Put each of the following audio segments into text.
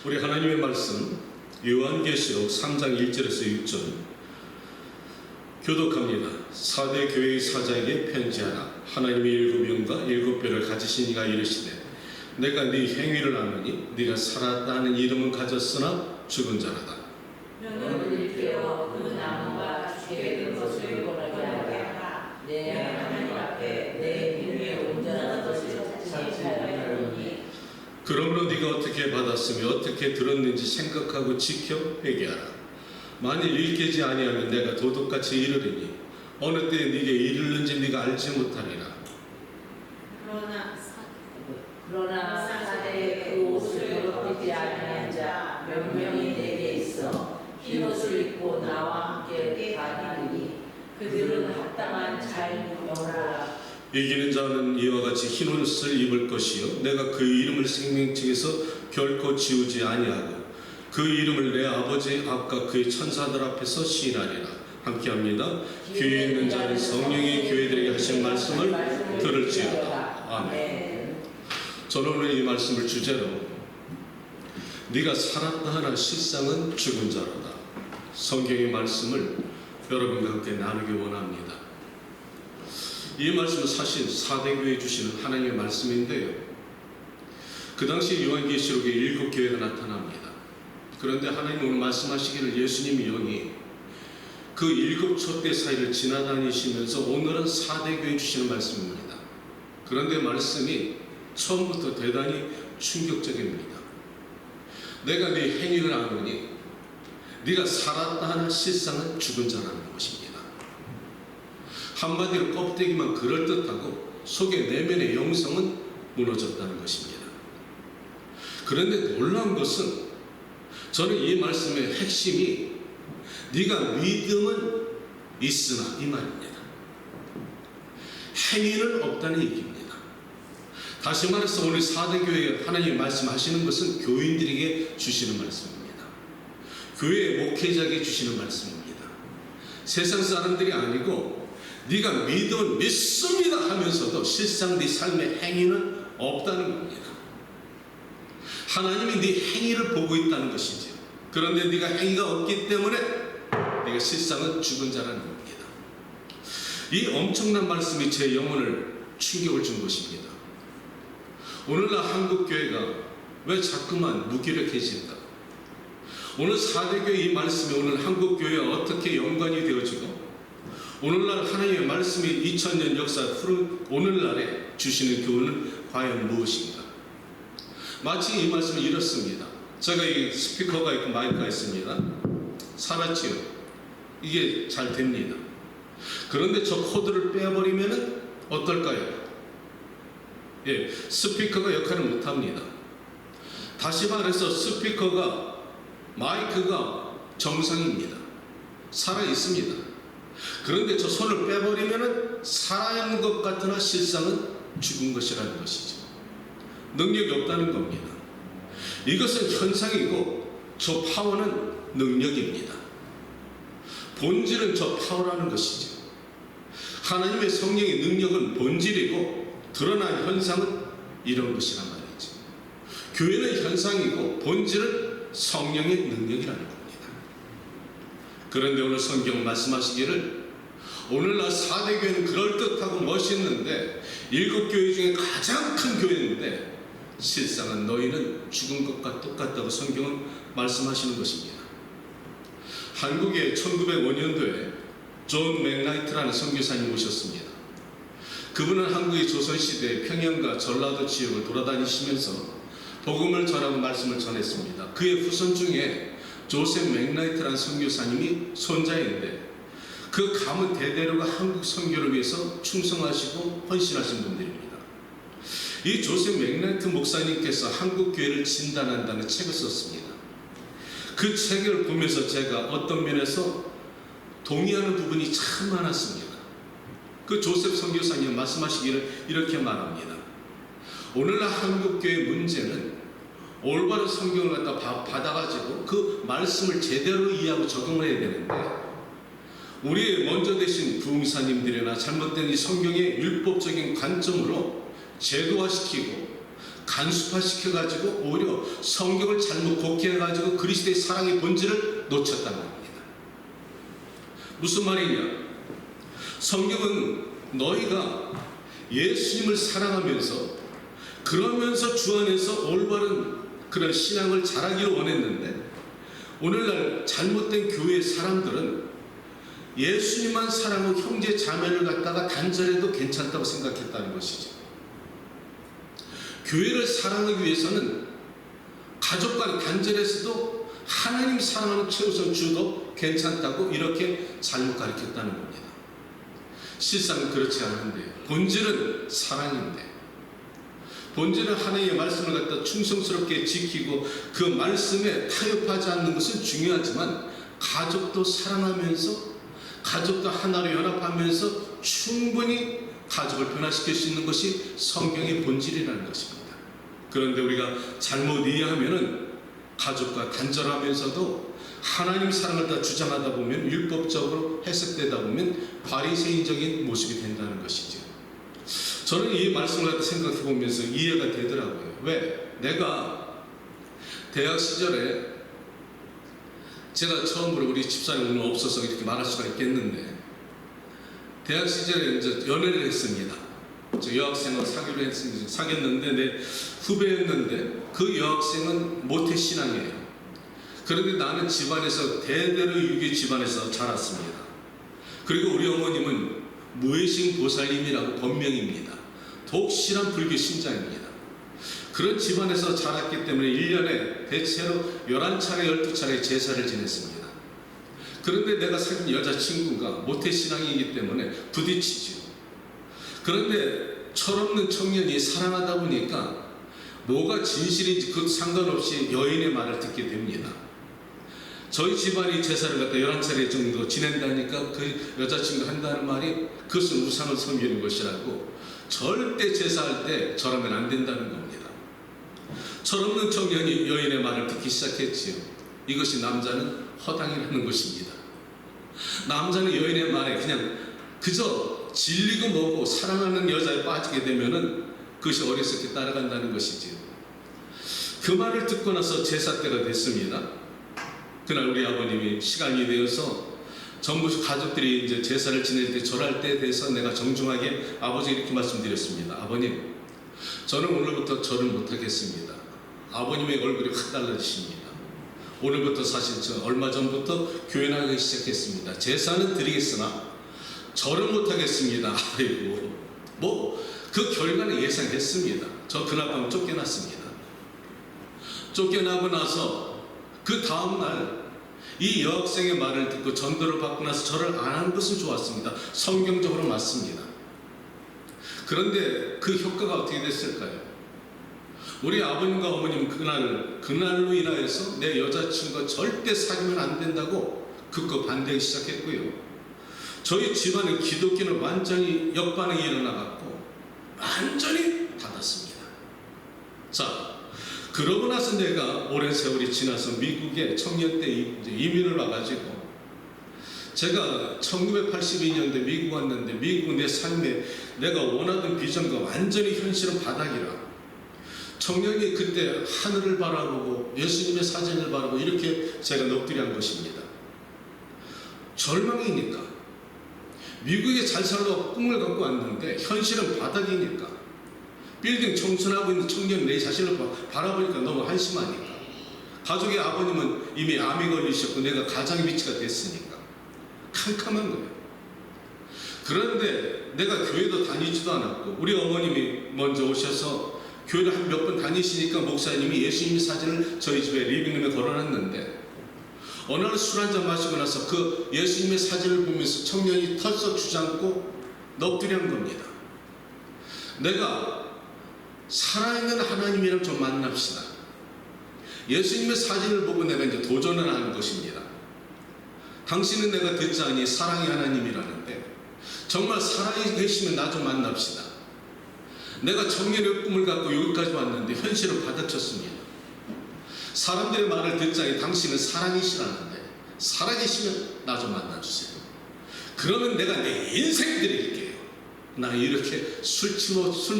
우리 하나님의 말씀 요한계시록 3장 1절에서 6절 교독합니다. 사대 교회의 사자에게 편지하라. 하나님의 일곱 영과 일곱 뼈를 가지신 이가 이르시되 내가 네 행위를 아노니 네가 살았다는 이름은 가졌으나 죽은 자라다. 너는 일깨어 그 나무가 죽게 된 것을 보라게 하라. 내 하나님 앞에 내 행위에 온전한 것을 찾지 못하노니 그러므로 네가 어떻게 받았으며 어떻게 들었는지 생각하고 지켜 회개하라. 만일 일깨지 아니하면 내가 도둑같이 이르리니 어느 때에 네게 이르는지 네가 알지 못하리라. 그러나 사대의 그 옷을 벗기지 아니한 자 몇 명이 내게 있어 흰 옷을 입고 나와 함께 다니니 그들은 합당한 자유로라. 이기는 자는 이와 같이 흰 옷을 입을 것이요 내가 그 이름을 생명책에서 결코 지우지 아니하고 그 이름을 내 아버지 앞과 그의 천사들 앞에서 시인하리라. 함께합니다. 교회에 있는 자는 성령이 교회들에게 하신 말씀을 들을지어다. 아멘. 저는 오늘 이 말씀을 주제로 네가 살았다 하나 실상은 죽은 자로다. 성경의 말씀을 여러분과 함께 나누기 원합니다. 이 말씀은 사실 사대교회에 주시는 하나님의 말씀인데요, 그 당시 요한계시록에 일곱 교회가 나타납니다. 그런데 하나님 오늘 말씀하시기를 예수님이 영이 그 일곱 촛대 사이를 지나다니시면서 오늘은 사대교회에 주시는 말씀입니다. 그런데 말씀이 처음부터 대단히 충격적입니다. 내가 네 행위를 아노니 네가 살았다 하나 실상은 죽은 자라는 것입니다. 한마디로 껍데기만 그럴듯하고 속의 내면의 영성은 무너졌다는 것입니다. 그런데 놀라운 것은 저는 이 말씀의 핵심이 네가 믿음은 있으나 이 말입니다. 행위는 없다는 얘기입니다. 다시 말해서 오늘 사대교회에 하나님이 말씀하시는 것은 교인들에게 주시는 말씀입니다. 교회의 목회자에게 주시는 말씀입니다. 세상 사람들이 아니고 네가 믿음은 믿습니다 하면서도 실상 네 삶의 행위는 없다는 겁니다. 하나님이 네 행위를 보고 있다는 것이죠. 그런데 네가 행위가 없기 때문에 네가 실상은 죽은 자라는 겁니다. 이 엄청난 말씀이 제 영혼을 충격을 준 것입니다. 오늘날 한국교회가 왜 자꾸만 무기력해진다? 오늘 사대교회 이 말씀이 오늘 한국교회와 어떻게 연관이 되어지고 오늘날 하나님의 말씀이 2000년 역사 흐른 오늘날에 주시는 교훈은 과연 무엇인가? 마치 이 말씀이 이렇습니다. 제가 이 스피커가 있고 마이크가 있습니다. 살았지요. 이게 잘 됩니다. 그런데 저 코드를 빼버리면 어떨까요? 예, 스피커가 역할을 못합니다. 다시 말해서 스피커가 마이크가 정상입니다. 살아있습니다. 그런데 저 손을 빼버리면 살아있는 것 같으나 실상은 죽은 것이라는 것이죠. 능력이 없다는 겁니다. 이것은 현상이고 저 파워는 능력입니다. 본질은 저 파워라는 것이죠. 하나님의 성령의 능력은 본질이고 드러난 현상은 이런 것이란 말이죠. 교회는 현상이고 본질은 성령의 능력이라는 겁니다. 그런데 오늘 성경 말씀하시기를 오늘날 사대교회는 그럴듯하고 멋있는데 일곱 교회 중에 가장 큰 교회인데 실상은 너희는 죽은 것과 똑같다고 성경은 말씀하시는 것입니다. 한국에 1905년도에 존 맥라이트라는 선교사님 오셨습니다. 그분은 한국의 조선시대 평양과 전라도 지역을 돌아다니시면서 복음을 전하고 말씀을 전했습니다. 그의 후손 중에 조셉 맥라이트라는 선교사님이 손자인데 그 가문 대대로가 한국 선교를 위해서 충성하시고 헌신하신 분들입니다. 이 조셉 맥라이트 목사님께서 한국 교회를 진단한다는 책을 썼습니다. 그 책을 보면서 제가 어떤 면에서 동의하는 부분이 참 많았습니다. 그 조셉 선교사님 말씀하시기를 이렇게 말합니다. 오늘날 한국교회 문제는 올바른 성경을 갖다 받아가지고 그 말씀을 제대로 이해하고 적용을 해야 되는데 우리의 먼저 되신 부흥사님들이나 잘못된 이 성경의 율법적인 관점으로 제도화시키고 간수화시켜가지고 오히려 성경을 잘못 곡해해가지고 그리스도의 사랑의 본질을 놓쳤다는 겁니다. 무슨 말이냐? 성경은 너희가 예수님을 사랑하면서 그러면서 주 안에서 올바른 그런 신앙을 자라기를 원했는데, 오늘날 잘못된 교회 사람들은 예수님만 사랑하고 형제 자매를 갖다가 단절해도 괜찮다고 생각했다는 것이죠. 교회를 사랑하기 위해서는 가족과 단절해서도 하나님 사랑하는 최우선 주도 괜찮다고 이렇게 잘못 가르쳤다는 겁니다. 실상은 그렇지 않은데, 본질은 사랑인데, 본질은 하나님의 말씀을 갖다 충성스럽게 지키고 그 말씀에 타협하지 않는 것은 중요하지만, 가족도 사랑하면서 가족도 하나로 연합하면서 충분히 가족을 변화시킬 수 있는 것이 성경의 본질이라는 것입니다. 그런데 우리가 잘못 이해하면은 가족과 단절하면서도 하나님 사랑을 다 주장하다 보면, 율법적으로 해석되다 보면 바리새인적인 모습이 된다는 것이죠. 저는 이 말씀을 갖다 생각해 보면서 이해가 되더라고요. 왜? 내가 대학 시절에, 제가 처음으로 우리 집사님 오늘 없어서 이렇게 말할 수가 있겠는데, 대학 시절에 이제 연애를 했습니다. 저 여학생을 사귀었는데, 내 후배였는데 그 여학생은 모태신앙이에요. 그런데 나는 집안에서 대대로 유교 집안에서 자랐습니다. 그리고 우리 어머님은 무해신 보살님이라고 본명입니다. 독실한 불교 신자입니다. 그런 집안에서 자랐기 때문에 1년에 대체로 11차례 12차례 제사를 지냈습니다. 그런데 내가 사귄 여자친구가 모태신앙이기 때문에 부딪히죠. 그런데 철없는 청년이 사랑하다 보니까 뭐가 진실인지 그 상관없이 여인의 말을 듣게 됩니다. 저희 집안이 제사를 갖다 11차례 정도 지낸다니까 그 여자친구가 한다는 말이 그것은 우상을 섬기는 것이라고, 절대 제사할 때 저라면 안 된다는 겁니다. 철없는 청년이 여인의 말을 듣기 시작했지요. 이것이 남자는 허당이라는 것입니다. 남자는 여인의 말에 그냥 그저 질리고 뭐고 사랑하는 여자에 빠지게 되면은 그것이 어리석게 따라간다는 것이지요. 그 말을 듣고 나서 제사 때가 됐습니다. 그날 우리 아버님이 시간이 되어서 전부 가족들이 이제 제사를 지낼 때 절할 때에 대해서 내가 정중하게 아버지에게 이렇게 말씀드렸습니다. 아버님, 저는 오늘부터 절을 못하겠습니다. 아버님의 얼굴이 확 달라지십니다. 오늘부터 사실 저 얼마 전부터 교회 나가기 시작했습니다. 제사는 드리겠으나 절은 못하겠습니다. 아이고, 뭐 그 결과는 예상했습니다. 저 그날 밤 쫓겨났습니다. 쫓겨나고 나서 그 다음날 이 여학생의 말을 듣고 전도를 받고 나서 절을 안 한 것은 좋았습니다. 성경적으로 맞습니다. 그런데 그 효과가 어떻게 됐을까요? 우리 아버님과 어머님 그날로 인하여서 내 여자친구가 절대 사귀면 안 된다고 극구 반대하기 시작했고요. 저희 집안의 기독교는 완전히 역반응이 일어나갖고 완전히 닫았습니다. 자, 그러고 나서 내가 오랜 세월이 지나서 미국에 청년 때 이민을 와가지고, 제가 1982년도에 미국 왔는데, 미국은 내 삶에 내가 원하던 비전과 완전히 현실은 바닥이라, 청년이 그때 하늘을 바라보고 예수님의 사진을 바라보고 이렇게 제가 넋두리 한 것입니다. 절망이니까 미국에 잘 살려고 꿈을 갖고 왔는데 현실은 바닥이니까, 빌딩 청순하고 있는 청년 내 자신을 바라보니까 너무 한심하니까, 가족의 아버님은 이미 암이 걸리셨고 내가 가장 위치가 됐으니까 캄캄한 거예요. 그런데 내가 교회도 다니지도 않았고, 우리 어머님이 먼저 오셔서 교회를 한 몇 번 다니시니까 목사님이 예수님 사진을 저희 집에 리빙룸에 걸어놨는데, 어느 날 술 한잔 마시고 나서 그 예수님의 사진을 보면서 청년이 털썩 주저앉고 넋두리 한 겁니다. 내가 살아있는 하나님이랑 좀 만납시다. 예수님의 사진을 보고 내가 이제 도전을 하는 것입니다. 당신은 내가 듣지 않니 사랑의 하나님이라는데, 정말 살아계시면 나 좀 만납시다. 내가 청년의 꿈을 갖고 여기까지 왔는데 현실은 바닥쳤습니다. 사람들의 말을 듣자니 당신은 사랑이시라는데, 살아계시면 나 좀 만나주세요. 그러면 내가 내 인생 드릴게요. 나 이렇게 술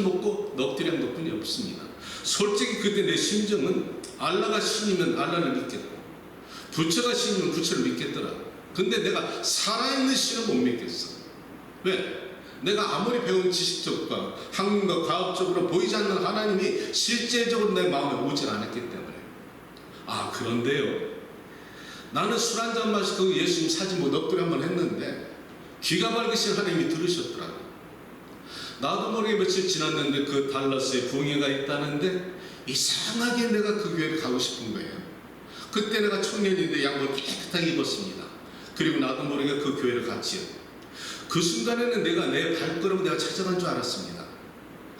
먹고 넋두리 한 것뿐이 없습니다. 솔직히 그때 내 심정은 알라가 신이면 알라를 믿겠고 부처가 신이면 부처를 믿겠더라. 근데 내가 살아있는 신을 못 믿겠어. 왜? 내가 아무리 배운 지식적과 학문과 과학적으로 보이지 않는 하나님이 실제적으로 내 마음에 오질 않았기 때문에. 아, 그런데요, 나는 술 한잔 마시고 예수님 사진 뭐 넋두리 한번 했는데 귀가 밝으신 하나님이 들으셨더라고요. 나도 모르게 며칠 지났는데 그 달라스에 붕괴가 있다는데 이상하게 내가 그 교회를 가고 싶은 거예요. 그때 내가 청년인데 양복을 깨끗하게 입었습니다. 그리고 나도 모르게 그 교회를 갔지요. 그 순간에는 내가 내 발걸음을 내가 찾아간 줄 알았습니다.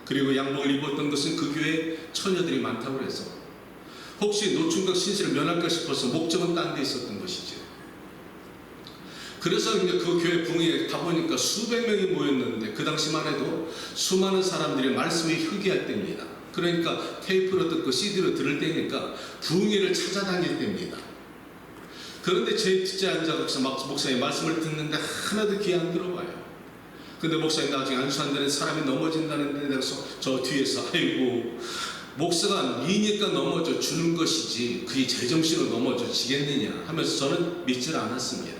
그리고 양복을 입었던 것은 그 교회에 처녀들이 많다고 해서 혹시 노충각 신세를 면할까 싶어서 목적은 딴 데 있었던 것이죠. 그래서 이제 그 교회 붕에 가보니까 수백 명이 모였는데 그 당시만 해도 수많은 사람들이 말씀에 흡기할 때입니다. 그러니까 테이프로 듣고 CD로 들을 때니까 붕의를 찾아다닐 때입니다. 그런데 제 뒤에 앉아서 목사님 말씀을 듣는데 하나도 귀 안 들어와요. 근데 목사님 나중에 안수한다는 사람이 넘어진다는데 내가 저 뒤에서 아이고 목사가 니니까 넘어져 주는 것이지 그게 제정신으로 넘어져 지겠느냐 하면서 저는 믿질 않았습니다.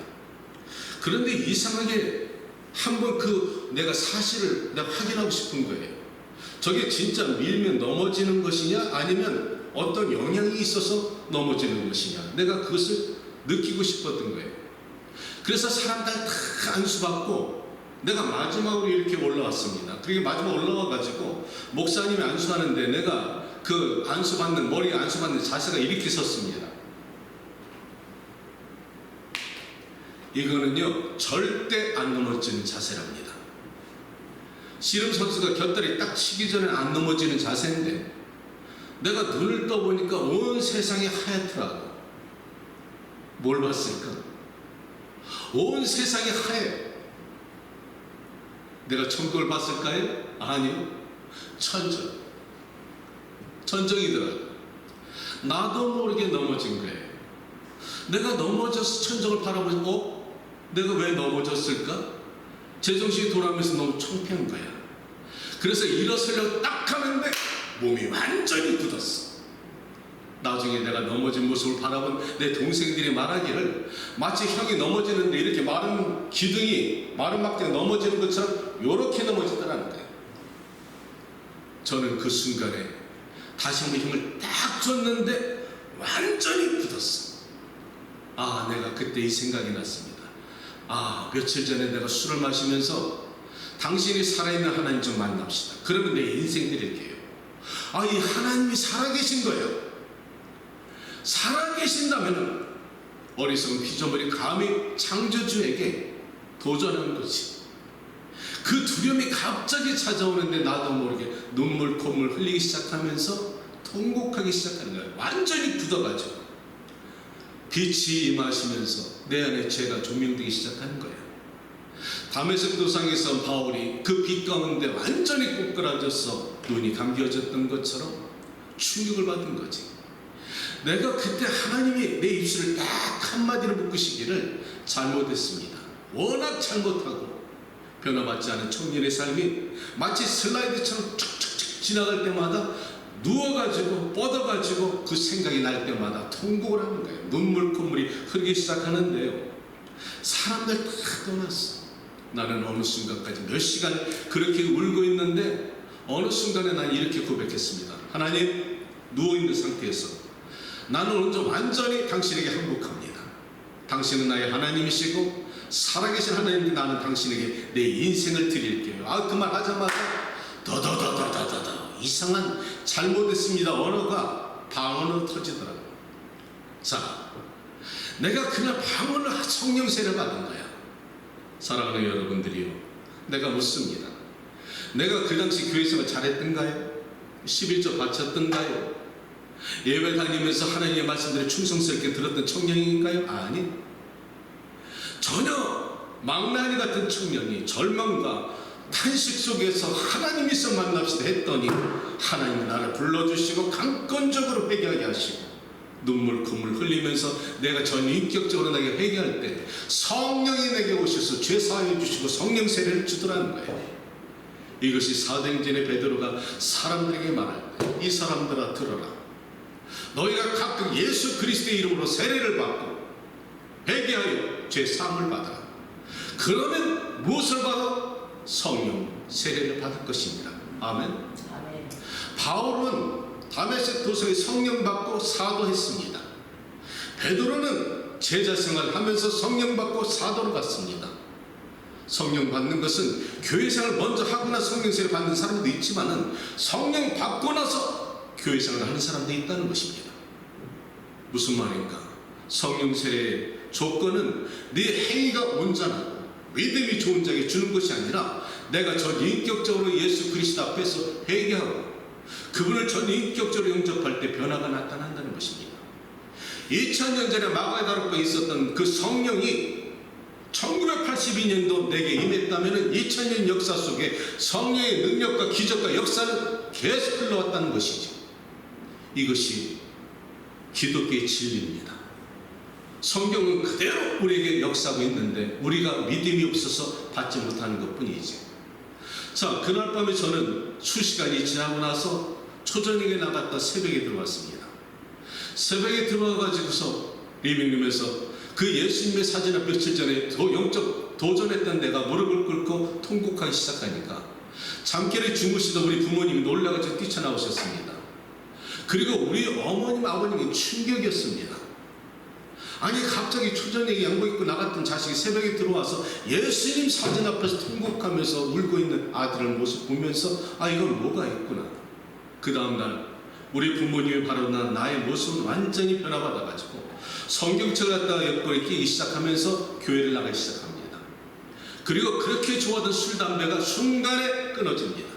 그런데 이상하게 한번 그 내가 사실을 내가 확인하고 싶은 거예요. 저게 진짜 밀면 넘어지는 것이냐 아니면 어떤 영향이 있어서 넘어지는 것이냐, 내가 그것을 느끼고 싶었던 거예요. 그래서 사람들 다 안수받고 내가 마지막으로 이렇게 올라왔습니다. 그리고 마지막 올라와가지고 목사님이 안수하는데 내가 그 안수받는 머리에 안수받는 자세가 이렇게 섰습니다. 이거는요 절대 안 넘어지는 자세랍니다. 씨름 선수가 곁다리 딱 치기 전에 안 넘어지는 자세인데 내가 눈을 떠보니까 온 세상이 하얗더라고. 뭘 봤을까? 온 세상이 하얘. 내가 천국을 봤을까요? 아니요. 천정이더라고. 나도 모르게 넘어진 거예요. 내가 넘어져서 천정을 바라보고 내가 왜 넘어졌을까? 제정신이 돌아오면서 너무 창피한 거야. 그래서 일어서려고 딱 하는데 몸이 완전히 굳었어. 나중에 내가 넘어진 모습을 바라본 내 동생들이 말하기를 마치 형이 넘어지는데 이렇게 마른 기둥이 마른 막대가 넘어지는 것처럼 이렇게 넘어지더라는 거예요. 저는 그 순간에 다시 한번 힘을 딱 줬는데 완전히 굳었어. 아, 내가 그때 이 생각이 났습니다. 아, 며칠 전에 내가 술을 마시면서 당신이 살아있는 하나님 좀 만납시다. 그러면 내 인생 드릴게요. 아, 이 하나님이 살아계신 거예요. 살아계신다면 어리석은 피조물이 감히 창조주에게 도전하는 거지. 그 두려움이 갑자기 찾아오는데 나도 모르게 눈물 콧물 흘리기 시작하면서 통곡하기 시작하는 거예요. 완전히 굳어가지고 빛이 임하시면서 내 안에 죄가 조명되기 시작하는 거예요. 다메섹 도상에서 바울이 그 빛 가운데 완전히 꼬꾸라져서 눈이 감겨졌던 것처럼 충격을 받은 거지. 내가 그때 하나님이 내 입술을 딱 한마디로 묶으시기를 잘못했습니다. 워낙 잘못하고 변화받지 않은 청년의 삶이 마치 슬라이드처럼 툭툭툭 지나갈 때마다 누워가지고 뻗어가지고 그 생각이 날 때마다 통곡을 하는 거예요. 눈물 콧물이 흐르기 시작하는데요, 사람들 다 떠났어. 나는 어느 순간까지 몇 시간 그렇게 울고 있는데 어느 순간에 난 이렇게 고백했습니다. 하나님, 누워있는 상태에서 나는 오늘 완전히 당신에게 항복합니다. 당신은 나의 하나님이시고 살아계신 하나님인데 나는 당신에게 내 인생을 드릴게요. 아, 그 말 하자마자 더더더더더더 이상한 잘못했습니다 언어가 방언으로 터지더라고요. 자, 내가 그냥 방언을 성령 세례 받은 거야. 사랑하는 여러분들이요, 내가 묻습니다. 내가 그 당시 교회생활 잘했던가요? 11조 바쳤던가요? 예배 다니면서 하나님의 말씀들을 충성스럽게 들었던 청년인가요? 아니, 전혀 망나니 같은 청년이 절망과 탄식 속에서 하나님 있어 만납시다 했더니 하나님이 나를 불러주시고 강권적으로 회개하게 하시고 눈물 콧물 흘리면서 내가 전인격적으로 나에게 회개할 때 성령이 내게 오셔서 죄 사하여 주시고 성령 세례를 주더라는 거예요. 이것이 사도행전의 베드로가 사람들에게 말할 때 이 사람들아 들어라. 너희가 각각 예수 그리스도의 이름으로 세례를 받고 회개하여 죄 사함을 받아라. 그러면 무엇을 받아? 성령 세례를 받을 것입니다. 아멘. 아멘. 바울은 다메섹 도성에 성령 받고 사도했습니다. 베드로는 제자 생활하면서 성령 받고 사도로 갔습니다. 성령 받는 것은 교회 생활 먼저 하거나 성령 세례 받는 사람도 있지만은 성령 받고 나서 교회 생활을 하는 사람도 있다는 것입니다. 무슨 말인가? 성령 세례의 조건은 네 행위가 온전하고 믿음이 좋은 자에게 주는 것이 아니라 내가 전인격적으로 예수 그리스도 앞에서 회개하고 그분을 전인격적으로 영접할 때 변화가 나타난다는 것입니다. 2000년 전에 마가다락방에 있었던 그 성령이 1982년도 내게 임했다면 2000년 역사 속에 성령의 능력과 기적과 역사는 계속 흘러왔다는 것이죠. 이것이 기독교의 진리입니다. 성경은 그대로 우리에게 역사하고 있는데 우리가 믿음이 없어서 받지 못하는 것뿐이지. 자, 그날 밤에 저는 수시간이 지나고 나서 초저녁에 나갔다 새벽에 들어왔습니다. 새벽에 들어와가지고서 리빙룸에서 그 예수님의 사진을 며칠 전에 영적 도전했던 내가 무릎을 꿇고 통곡하기 시작하니까 잠결에 주무시던 우리 부모님이 놀라가지고 뛰쳐나오셨습니다. 그리고 우리 어머님 아버님이 충격이었습니다. 아니 갑자기 초저녁에 양복 입고 나갔던 자식이 새벽에 들어와서 예수님 사진 앞에서 통곡하면서 울고 있는 아들의 모습 보면서 아 이건 뭐가 있구나. 그 다음날 우리 부모님이 바라보는 나의 모습은 완전히 변화받아가지고 성경책을 갖다가 옆구리에 끼기 시작하면서 교회를 나가기 시작합니다. 그리고 그렇게 좋아하던 술, 담배가 순간에 끊어집니다.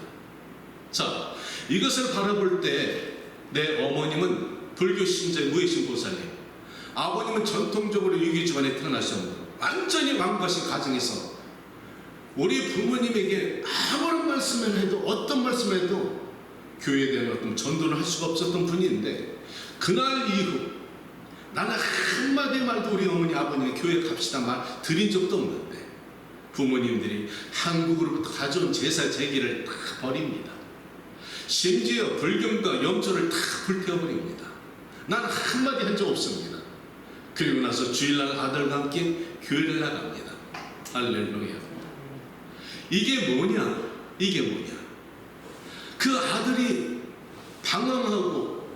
자, 이것을 바라볼 때 내 어머님은 불교 신자의 무예신 보살님, 아버님은 전통적으로 유교 집안에 태어나셨는데 완전히 왕가신 가정에서 우리 부모님에게 아무런 말씀을 해도 어떤 말씀을 해도 교회에 대한 어떤 전도를 할 수가 없었던 분인데 그날 이후 나는 한마디 말도 우리 어머니 아버님이 교회 갑시다 말 드린 적도 없는데 부모님들이 한국으로부터 가져온 제사 제기를 다 버립니다. 심지어 불경과 염초를 다 불태워버립니다. 나는 한마디 한 적 없습니다. 그리고 나서 주일날 아들과 함께 교회를 나갑니다. 할렐루야. 이게 뭐냐? 이게 뭐냐? 그 아들이 방황하고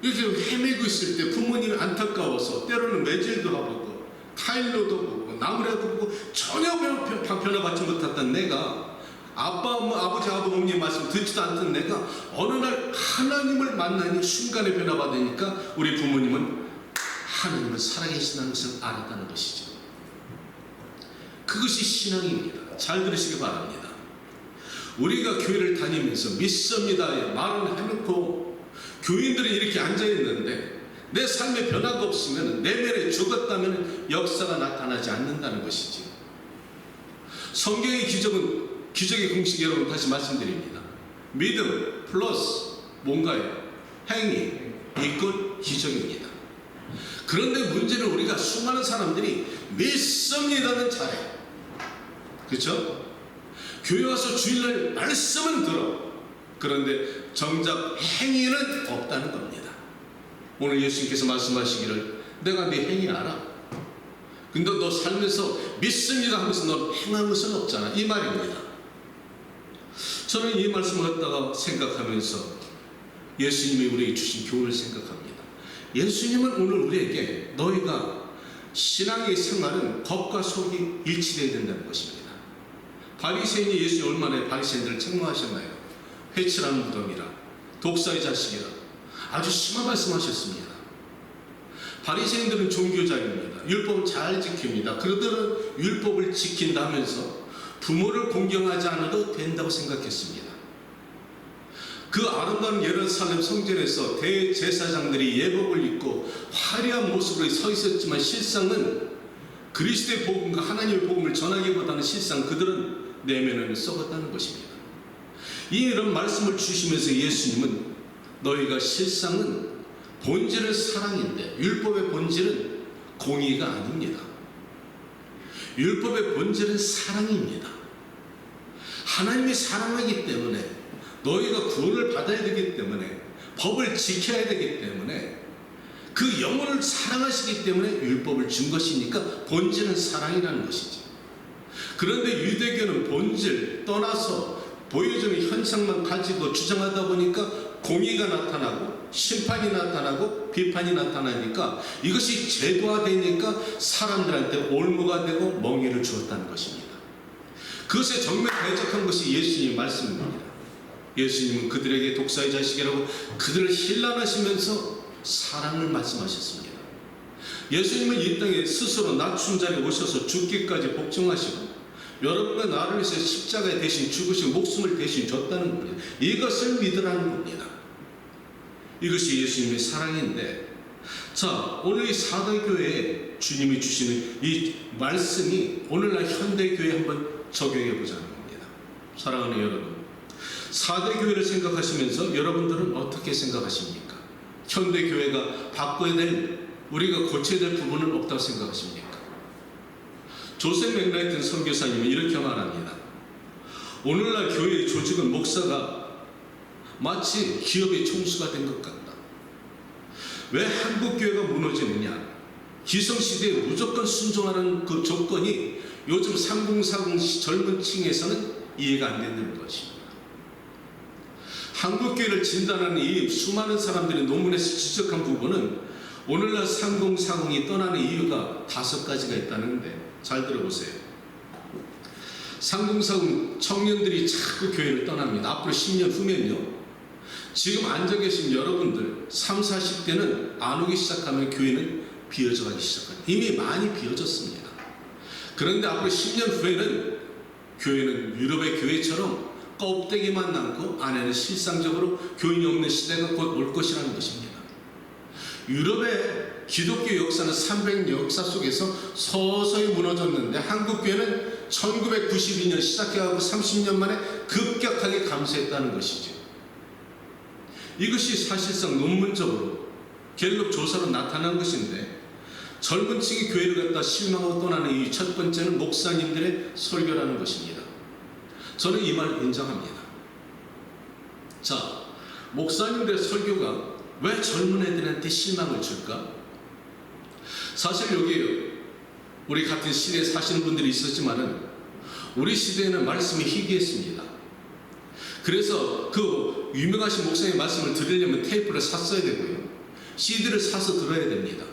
이렇게 헤매고 있을 때 부모님이 안타까워서 때로는 매질도 하고 타일로도 보고 나무라도 보고 전혀 변화받지 못했던 내가 아버지 아버님 말씀 듣지도 않던 내가 어느 날 하나님을 만나니 순간에 변화받으니까 우리 부모님은 하나님은 살아계신다는 것을 알았다는 것이죠. 그것이 신앙입니다. 잘 들으시기 바랍니다. 우리가 교회를 다니면서 믿습니다 말은 해놓고 교인들이 이렇게 앉아있는데 내 삶에 변화가 없으면 내면에 죽었다면 역사가 나타나지 않는다는 것이지. 성경의 기적의 공식 여러분 다시 말씀드립니다. 믿음 플러스 뭔가요? 행위 이건 기적입니다. 그런데 문제는 우리가 수많은 사람들이 믿습니다는 잘해. 그렇죠? 교회 와서 주일날 말씀은 들어. 그런데 정작 행위는 없다는 겁니다. 오늘 예수님께서 말씀하시기를 내가 네 행위 알아. 근데 너 살면서 믿습니다 하면서 너 행한 것은 없잖아. 이 말입니다. 저는 이 말씀을 갖다가 생각하면서 예수님이 우리에게 주신 교훈을 생각합니다. 예수님은 오늘 우리에게 너희가 신앙의 생활은 겉과 속이 일치되어야 된다는 것입니다. 바리새인이 예수님 얼마나 바리새인들을 책망하셨나요? 회칠한 무덤이라 독사의 자식이라 아주 심한 말씀하셨습니다. 바리새인들은 종교자입니다. 율법을 잘 지킵니다. 그들은 율법을 지킨다면서 부모를 공경하지 않아도 된다고 생각했습니다. 그 아름다운 예루살렘 성전에서 대제사장들이 예복을 입고 화려한 모습으로 서 있었지만 실상은 그리스도의 복음과 하나님의 복음을 전하기보다는 실상 그들은 내면을 썩었다는 것입니다. 이런 말씀을 주시면서 예수님은 너희가 실상은 본질은 사랑인데 율법의 본질은 공의가 아닙니다. 율법의 본질은 사랑입니다. 하나님이 사랑하기 때문에 너희가 구원을 받아야 되기 때문에 법을 지켜야 되기 때문에 그 영혼을 사랑하시기 때문에 율법을 준 것이니까 본질은 사랑이라는 것이지. 그런데 유대교는 본질 떠나서 보여주는 현상만 가지고 주장하다 보니까 공의가 나타나고 심판이 나타나고 비판이 나타나니까 이것이 제도화되니까 사람들한테 올무가 되고 멍해를 주었다는 것입니다. 그것에 정면 대적한 것이 예수님의 말씀입니다. 예수님은 그들에게 독사의 자식이라고 그들을 힐난하시면서 사랑을 말씀하셨습니다. 예수님은 이 땅에 스스로 낮춘 자리에 오셔서 죽기까지 복종하시고 여러분과 나를 위해서 십자가에 대신 죽으시고 목숨을 대신 줬다는 겁니다. 이것을 믿으라는 겁니다. 이것이 예수님의 사랑인데, 자, 오늘 이 사도교회에 주님이 주시는 이 말씀이 오늘날 현대교회에 한번 적용해 보자는 겁니다. 사랑하는 여러분, 사도교회를 생각하시면서 여러분들은 어떻게 생각하십니까? 현대교회가 바꿔야 될, 우리가 고쳐야 될 부분은 없다고 생각하십니까? 조셉 맥라이튼 선교사님은 이렇게 말합니다. 오늘날 교회의 조직은 목사가 마치 기업의 총수가 된 것 같다. 왜 한국 교회가 무너지느냐? 기성시대에 무조건 순종하는 그 조건이 요즘 3040 젊은 층에서는 이해가 안 되는 것입니다. 한국 교회를 진단하는 이 수많은 사람들이 논문에서 지적한 부분은 오늘날 3040이 떠나는 이유가 5가지가 있다는데, 잘 들어보세요. 3040 청년들이 자꾸 교회를 떠납니다. 앞으로 10년 후면요, 지금 앉아 계신 여러분들 30, 40대는 안 오기 시작하면 교회는 비어져 가기 시작합니다. 이미 많이 비어졌습니다. 그런데 앞으로 10년 후에는 교회는 유럽의 교회처럼 껍데기만 남고 안에는 실상적으로 교인이 없는 시대가 곧 올 것이라는 것입니다. 유럽의 기독교 역사는 300년 역사 속에서 서서히 무너졌는데 한국 교회는 1992년 시작해가지고 30년 만에 급격하게 감소했다는 것이죠. 이것이 사실상 논문적으로 갤럽 조사로 나타난 것인데, 젊은 층이 교회를 갖다 실망하고 떠나는 이 첫 번째는 목사님들의 설교라는 것입니다. 저는 이 말 인정합니다. 자, 목사님들의 설교가 왜 젊은 애들한테 실망을 줄까? 사실 여기 우리 같은 시대에 사시는 분들이 있었지만은 우리 시대에는 말씀이 희귀했습니다. 그래서 그 유명하신 목사님의 말씀을 들으려면 테이프를 샀어야 되고요, CD를 사서 들어야 됩니다.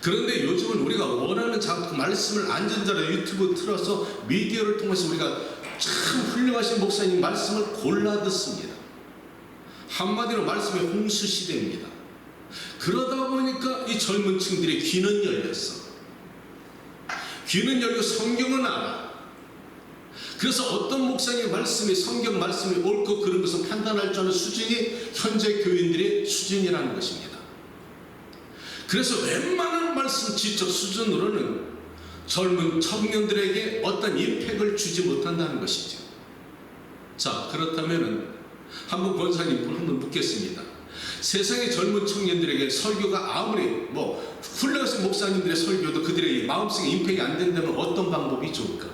그런데 요즘은 우리가 원하는 말씀을 안전자로 유튜브 틀어서 미디어를 통해서 우리가 참 훌륭하신 목사님 말씀을 골라 듣습니다. 한마디로 말씀의 홍수 시대입니다. 그러다 보니까 이 젊은 층들의 귀는 열렸어. 귀는 열고 성경은 알아. 그래서 어떤 목사님의 말씀이 성경 말씀이 옳고 그른 것을 판단할 줄 아는 수준이 현재 교인들의 수준이라는 것입니다. 그래서 웬만한 말씀 지적 수준으로는 젊은 청년들에게 어떤 임팩을 주지 못한다는 것이죠. 자, 그렇다면 한번 권사님 한번 묻겠습니다. 세상의 젊은 청년들에게 설교가 아무리 훌륭하신 목사님들의 설교도 그들의 마음속에 임팩이 안 된다면 어떤 방법이 좋을까?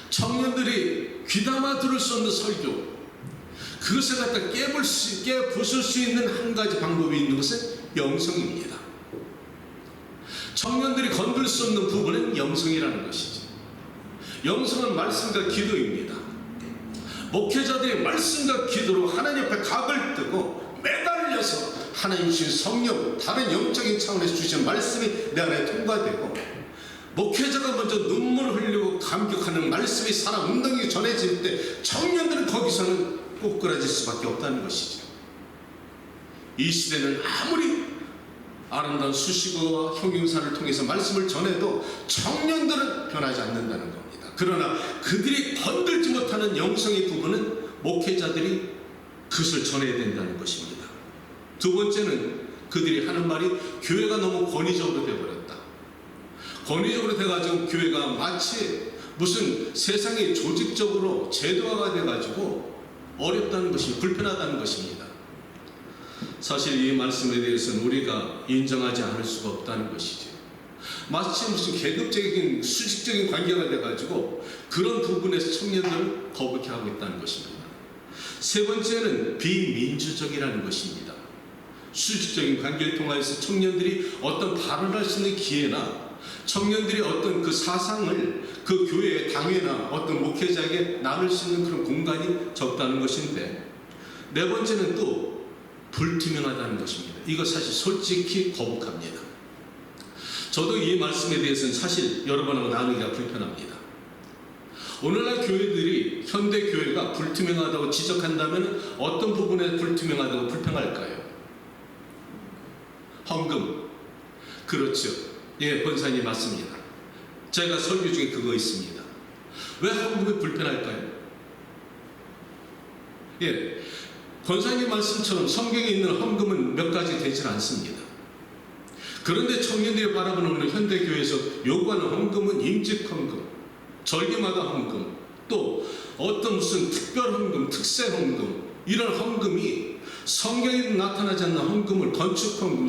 청년들이 귀담아 들을 수 없는 설교, 그것을 갖다 깨부술 수 있는 한 가지 방법이 있는 것은 영성입니다. 청년들이 건들 수 없는 부분은 영성이라는 것이죠. 영성은 말씀과 기도입니다. 목회자들이 말씀과 기도로 하나님 앞에 각을 뜨고 매달려서 하나님 주신 성령, 다른 영적인 차원에서 주신 말씀이 내 안에 통과되고, 목회자가 먼저 눈물을 흘리고 감격하는 말씀이 사람 웅덩이에 전해질 때 청년들은 거기서는 꼬꾸라질 수밖에 없다는 것이죠. 이 시대는 아무리 아름다운 수식어와 형용사를 통해서 말씀을 전해도 청년들은 변하지 않는다는 겁니다. 그러나 그들이 건들지 못하는 영성의 부분은 목회자들이 그것을 전해야 된다는 것입니다. 두 번째는 그들이 하는 말이 교회가 너무 권위적으로 되어버렸다. 권위적으로 돼가지고 교회가 마치 무슨 세상이 조직적으로 제도화가 돼가지고 어렵다는 것이, 불편하다는 것입니다. 사실 이 말씀에 대해서는 우리가 인정하지 않을 수가 없다는 것이죠. 마치 무슨 계급적인 수직적인 관계가 돼가지고 그런 부분에서 청년들을 거북해 하고 있다는 것입니다. 세 번째는 비민주적이라는 것입니다. 수직적인 관계를 통하여서 청년들이 어떤 발언할 수 있는 기회나 청년들이 어떤 그 사상을 그 교회, 당회나 어떤 목회자에게 나눌 수 있는 그런 공간이 적다는 것인데, 네 번째는 또 불투명하다는 것입니다. 이거 사실 솔직히 거북합니다. 저도 이 말씀에 대해서는 사실 여러분하고 나누기가 불편합니다. 오늘날 교회들이, 현대 교회가 불투명하다고 지적한다면 어떤 부분에 불투명하다고 불평할까요? 헌금. 그렇죠. 예, 권사님 맞습니다. 제가 설교 중에 그거 있습니다. 왜 헌금이 불편할까요? 예, 권사님 말씀처럼 성경에 있는 헌금은 몇 가지 되질 않습니다. 그런데 청년들이 바라보는 현대교회에서 요구하는 헌금은 임직헌금, 절기마다 헌금, 또 어떤 무슨 특별 헌금, 특세 헌금, 이런 헌금이 성경에도 나타나지 않는 헌금을, 건축 헌금,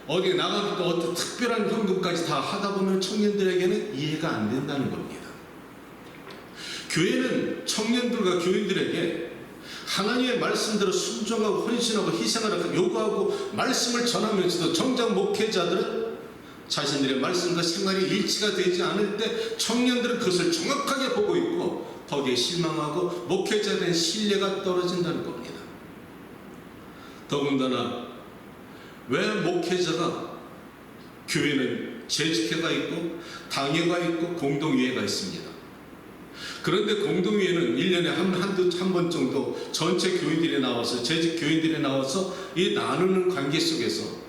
어디에 나가면 또 어떤 특별한 헌금까지 다 하다 보면 청년들에게는 이해가 안 된다는 겁니다. 교회는 청년들과 교인들에게 하나님의 말씀대로 순종하고 헌신하고 희생하라고 요구하고 말씀을 전하면서도 정작 목회자들은 자신들의 말씀과 생활이 일치가 되지 않을 때 청년들은 그것을 정확하게 보고 있고 거기에 실망하고 목회자에 대한 신뢰가 떨어진다는 겁니다. 더군다나 왜 목회자가, 교회는 재직회가 있고 당회가 있고 공동위회가 있습니다. 그런데 공동위회는 1년에 한 번 정도 전체 교인들이 나와서, 재직 교인들이 나와서 이 나누는 관계 속에서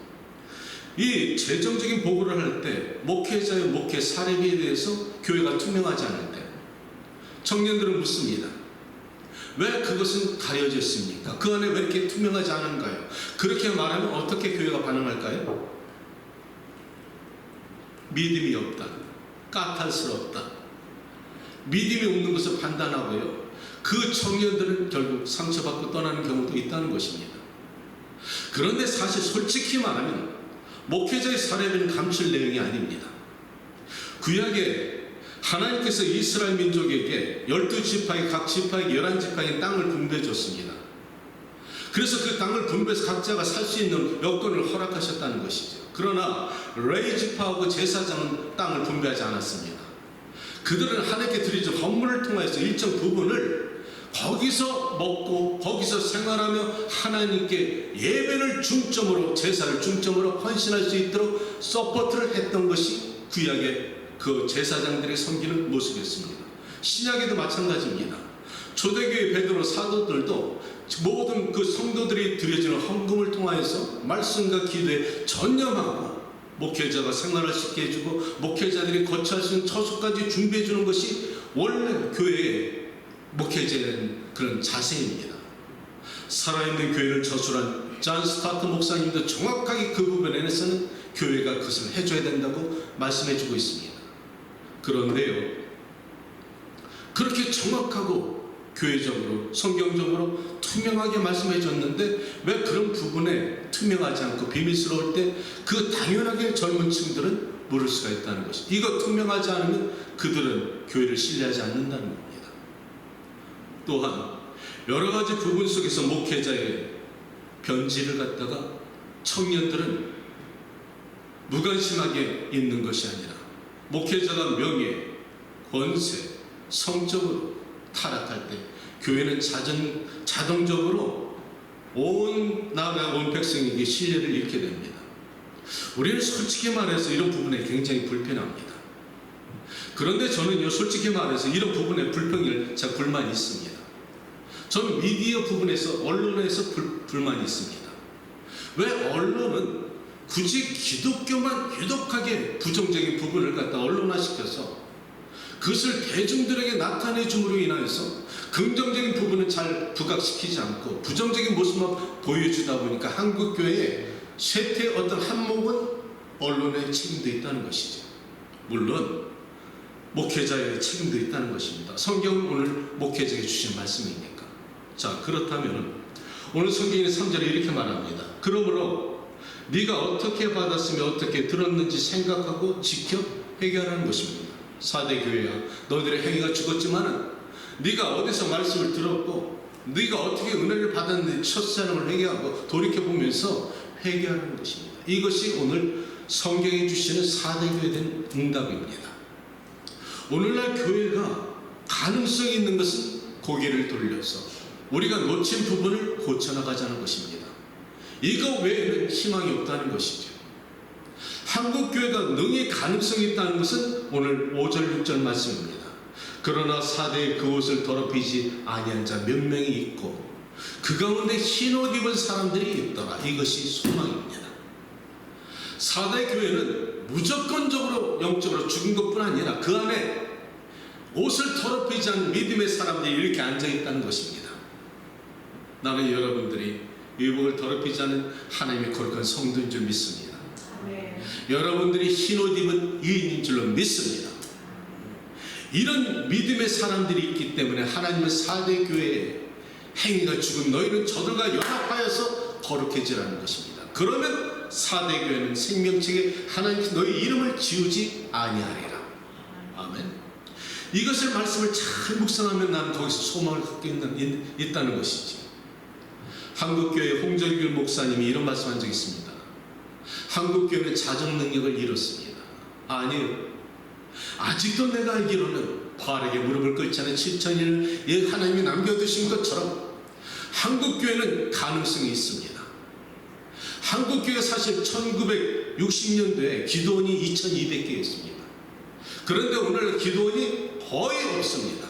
이 재정적인 보고를 할 때 목회자의 목회 사례비에 대해서 교회가 투명하지 않을 때 청년들은 묻습니다. 왜 그것은 가려졌습니까? 그 안에 왜 이렇게 투명하지 않은가요? 그렇게 말하면 어떻게 교회가 반응할까요? 믿음이 없다, 까탈스럽다, 믿음이 없는 것을 판단하고요, 그 청년들은 결국 상처받고 떠나는 경우도 있다는 것입니다. 그런데 사실 솔직히 말하면 목회자의 사례비는 감출 내용이 아닙니다. 구약에 하나님께서 이스라엘 민족에게 12지파의 각 지파에게 11지파의 땅을 분배해 줬습니다. 그래서 그 땅을 분배해서 각자가 살 수 있는 여건을 허락하셨다는 것이죠. 그러나 레위 지파하고 제사장은 땅을 분배하지 않았습니다. 그들은 하나님께 드리는 헌물을 통해서 일정 부분을 거기서 먹고 거기서 생활하며 하나님께 예배를 중점으로, 제사를 중점으로 헌신할 수 있도록 서포트를 했던 것이 구약의 그 제사장들의 섬기는 모습이었습니다. 신약에도 마찬가지입니다. 초대교회 베드로 사도들도 모든 그 성도들이 드려지는 헌금을 통하여서 말씀과 기도에 전념하고 목회자가 생활할 수 있게 해주고 목회자들이 거처할 수 있는 처소까지 준비해 주는 것이 원래 교회의 목회자의 그런 자세입니다. 살아있는 교회를 저술한 존 스타트 목사님도 정확하게 그 부분에 대해서는 교회가 그것을 해줘야 된다고 말씀해 주고 있습니다. 그런데요, 그렇게 정확하고 교회적으로 성경적으로 투명하게 말씀해 줬는데 왜 그런 부분에 투명하지 않고 비밀스러울 때 그 당연하게 젊은 층들은 모를 수가 있다는 것이, 이거 투명하지 않으면 그들은 교회를 신뢰하지 않는다는 겁니다. 또한 여러 가지 부분 속에서 목회자의 변질을 갖다가 청년들은 무관심하게 있는 것이 아니라 목회자가 명예, 권세, 성적으로 타락할 때 교회는 자동적으로 온 나라, 온 백성에게 신뢰를 잃게 됩니다. 우리는 솔직히 말해서 이런 부분에 굉장히 불편합니다. 그런데 저는요, 솔직히 말해서 이런 부분에 제가 불만이 있습니다. 저는 미디어 부분에서, 언론에서 불만이 있습니다. 왜 언론은 굳이 기독교만 유독하게 부정적인 부분을 갖다 언론화시켜서 그것을 대중들에게 나타내 줌으로 인하여서 긍정적인 부분은 잘 부각시키지 않고 부정적인 모습만 보여주다 보니까 한국교회의 쇠퇴의 어떤 한몫은 언론의 책임도 있다는 것이죠. 물론 목회자의 책임도 있다는 것입니다. 성경은 오늘 목회자에게 주신 말씀이니까. 자, 그렇다면 오늘 성경의 3절에 이렇게 말합니다. 그러므로 네가 어떻게 받았으며 어떻게 들었는지 생각하고 지켜 회개하라는 것입니다. 4대 교회야, 너희들의 행위가 죽었지만은 네가 어디서 말씀을 들었고 네가 어떻게 은혜를 받았는지 첫사랑을 회개하고 돌이켜보면서 회개하는 것입니다. 이것이 오늘 성경이 주시는 4대 교회에 대한 응답입니다. 오늘날 교회가 가능성이 있는 것은 고개를 돌려서 우리가 놓친 부분을 고쳐나가자는 것입니다. 이거 외에는 희망이 없다는 것이죠. 한국교회가 능히 가능성이 있다는 것은 오늘 5절 6절 말씀입니다. 그러나 4대의 그 옷을 더럽히지 아니한 자 몇 명이 있고 그 가운데 흰옷 입은 사람들이 있더라. 이것이 소망입니다. 4대 교회는 무조건적으로 영적으로 죽은 것뿐 아니라 그 안에 옷을 더럽히지 않은 믿음의 사람들이 이렇게 앉아있다는 것입니다. 나는 여러분들이 의복을 더럽히지 않은 하나님의 거룩한 성도인 줄 믿습니다. 여러분들이 흰옷 입은 의인인 줄로 믿습니다. 이런 믿음의 사람들이 있기 때문에 하나님은 4대 교회에 행위가 죽은 너희는 저들과 연합하여서 거룩해지라는 것입니다. 그러면 4대 교회는 생명책에 하나님 너희 이름을 지우지 아니하리라. 아멘. 이것을 말씀을 잘 묵상하면 나는 거기서 소망을 갖고 있다는 것이지. 한국교회 홍정길 목사님이 이런 말씀한 적이 있습니다. 한국교회는 자정 능력을 잃었습니다. 아니요. 아직도 내가 알기로는 바르게 무릎을 꿇지 않은 7,000일을 하나님이 남겨두신 것처럼 한국교회는 가능성이 있습니다. 한국교회 사실 1960년도에 기도원이 2,200개였습니다. 그런데 오늘 기도원이 거의 없습니다.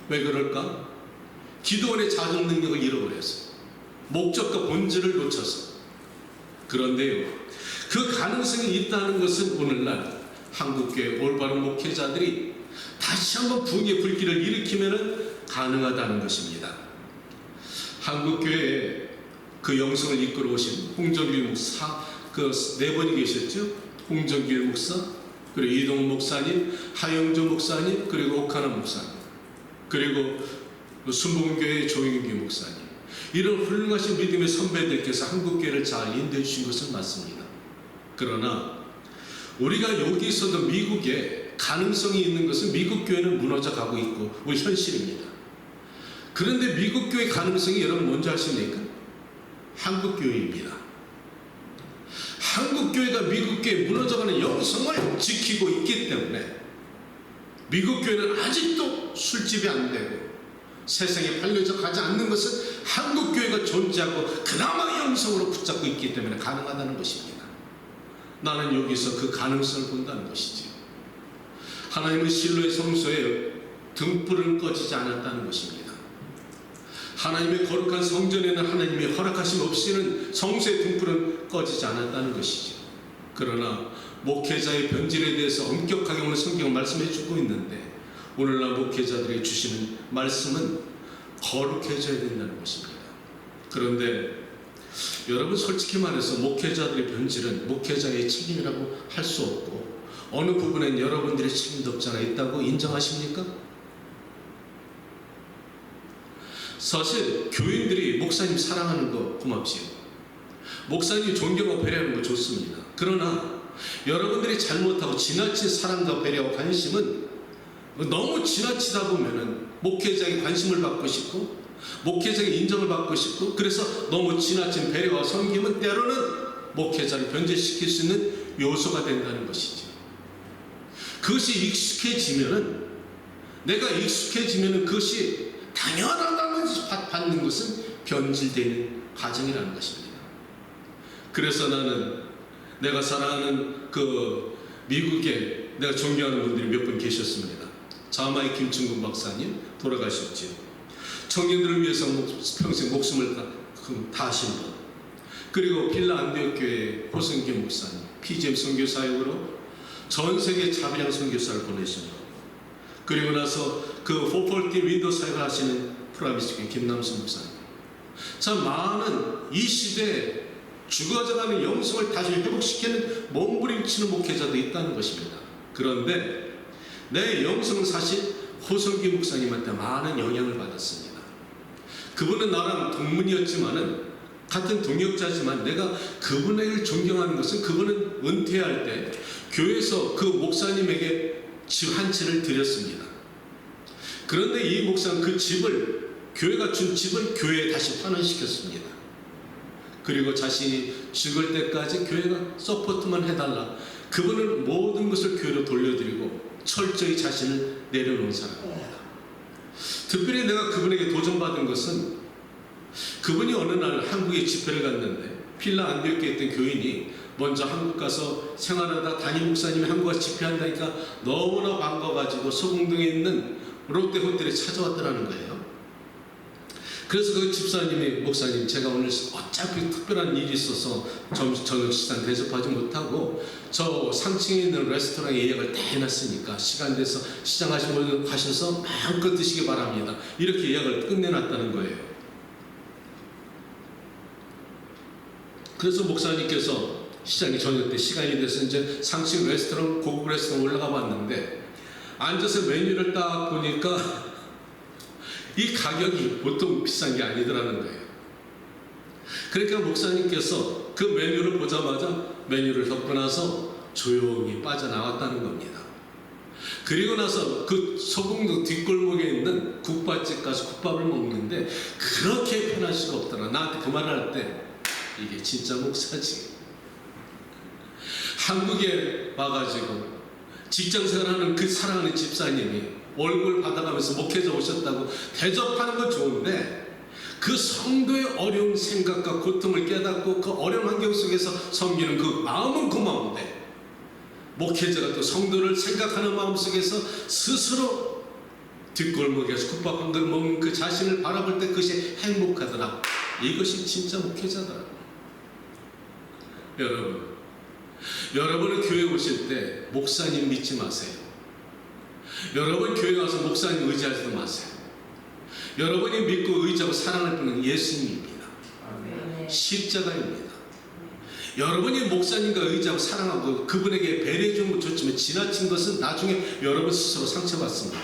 왜 그럴까? 기도원의 자정 능력을 잃어버렸어요. 목적과 본질을 놓쳐서. 그런데요, 그 가능성이 있다는 것은 오늘날 한국교회 올바른 목회자들이 다시 한번 부흥의 불길을 일으키면 가능하다는 것입니다. 한국교회에 그 영성을 이끌어 오신 홍정길 목사, 그 네 분이 계셨죠. 홍정길 목사, 그리고 이동훈 목사님, 하영조 목사님, 그리고 옥하나 목사님, 그리고 순복음교회 조영규 목사님, 이런 훌륭하신 믿음의 선배들께서 한국교회를 잘 인도해 주신 것은 맞습니다. 그러나 우리가 여기서도 미국에 가능성이 있는 것은 미국 교회는 무너져 가고 있고 우리 현실입니다. 그런데 미국 교회 가능성이 여러분 뭔지 아십니까? 한국 교회입니다. 한국 교회가 미국 교회 무너져가는 영성을 지키고 있기 때문에 미국 교회는 아직도 술집이 안 되고 세상에 팔려져 가지 않는 것은 한국 교회가 존재하고 그나마 영성으로 붙잡고 있기 때문에 가능하다는 것입니다. 나는 여기서 그 가능성을 본다는 것이지. 하나님은 실로의 성소에 등불은 꺼지지 않았다는 것입니다. 하나님의 거룩한 성전에는 하나님의 허락하심 없이는 성소의 등불은 꺼지지 않았다는 것이죠. 그러나 목회자의 변질에 대해서 엄격하게 오늘 성경을 말씀해 주고 있는데 오늘날 목회자들이 주시는 말씀은 거룩해져야 된다는 것입니다. 그런데 여러분 솔직히 말해서 목회자들의 변질은 목회자의 책임이라고 할 수 없고 어느 부분엔 여러분들의 책임도 없지 않아 있다고 인정하십니까? 사실 교인들이 목사님 사랑하는 거 고맙지요. 목사님 존경하고 배려하는 거 좋습니다. 그러나 여러분들이 잘못하고 지나친 사랑과 배려와 관심은 너무 지나치다 보면은 목회자의 관심을 받고 싶고 목회자의 인정을 받고 싶고 그래서 너무 지나친 배려와 섬김은 때로는 목회자를 변질시킬 수 있는 요소가 된다는 것이죠. 그것이 익숙해지면은 내가 익숙해지면은 그것이 당연하다면서 받는 것은 변질되는 과정이라는 것입니다. 그래서 나는 내가 사랑하는 그 미국에 내가 존경하는 분들이 몇 분 계셨습니다. 자마의 김충근 박사님 돌아가셨지요. 청년들을 위해서 평생 목숨을 다하신 분. 그리고 빌라 안디옥 교회 호승기 목사님, PGM 선교 사역으로 전 세계 자비랑 선교사를 보내신 분. 그리고 나서 그 포폴티 윈도 사역을 하시는 프라미스 교회 김남순 목사님. 참 많은 이 시대에 죽어져가는 영성을 다시 회복시키는 몸부림치는 목회자도 있다는 것입니다. 그런데 내 영성은 사실 호성기 목사님한테 많은 영향을 받았습니다. 그분은 나랑 동문이었지만은 같은 동역자지만 내가 그분을 존경하는 것은 그분은 은퇴할 때 교회에서 그 목사님에게 집 한 채를 드렸습니다. 그런데 이 목사는 그 집을 교회가 준 집을 교회에 다시 환원시켰습니다. 그리고 자신이 죽을 때까지 교회가 서포트만 해달라. 그분은 모든 것을 교회로 돌려드리고 철저히 자신을 내려놓은 사람입니다. 특별히 내가 그분에게 도전받은 것은 그분이 어느 날 한국에 집회를 갔는데 필라 안디옥에 있던 교인이 먼저 한국 가서 생활하다 담임 목사님이 한국 가서 집회한다니까 너무나 반가워가지고 소공동에 있는 롯데 호텔에 찾아왔더라는 거예요. 그래서 그 집사님이 목사님 제가 오늘 어차피 특별한 일이 있어서 저녁 식사 대접하지 못하고 저 상층에 있는 레스토랑에 예약을 다 해놨으니까 시간 돼서 시장 가셔서 마음껏 드시기 바랍니다. 이렇게 예약을 끝내놨다는 거예요. 그래서 목사님께서 시장이 저녁 때 시간이 돼서 이제 상층 레스토랑 고급 레스토랑 올라가 봤는데 앉아서 메뉴를 딱 보니까 이 가격이 보통 비싼 게 아니더라는 거예요. 그러니까 목사님께서 그 메뉴를 보자마자 메뉴를 겪고 나서 조용히 빠져나왔다는 겁니다. 그리고 나서 그 소공동 뒷골목에 있는 국밥집 가서 국밥을 먹는데 그렇게 편할 수가 없더라. 나한테 그 말할 때 이게 진짜 목사지. 한국에 와가지고 직장생활하는 그 사랑하는 집사님이 월급을 받아가면서 목회자 오셨다고 대접하는 건 좋은데 그 성도의 어려운 생각과 고통을 깨닫고 그 어려운 환경 속에서 섬기는 그 마음은 고마운데 목회자가 또 성도를 생각하는 마음 속에서 스스로 뒷골목에서 국밥 한 그릇 먹는 그 자신을 바라볼 때 그것이 행복하더라. 이것이 진짜 목회자더라. 여러분은 교회 오실 때 목사님 믿지 마세요. 여러분 교회 와서 목사님 의지하지도 마세요. 여러분이 믿고 의지하고 사랑할 분은 예수님입니다. 십자가입니다. 여러분이 목사님과 의지하고 사랑하고 그분에게 배려해 주는 건 좋지만 지나친 것은 나중에 여러분 스스로 상처받습니다.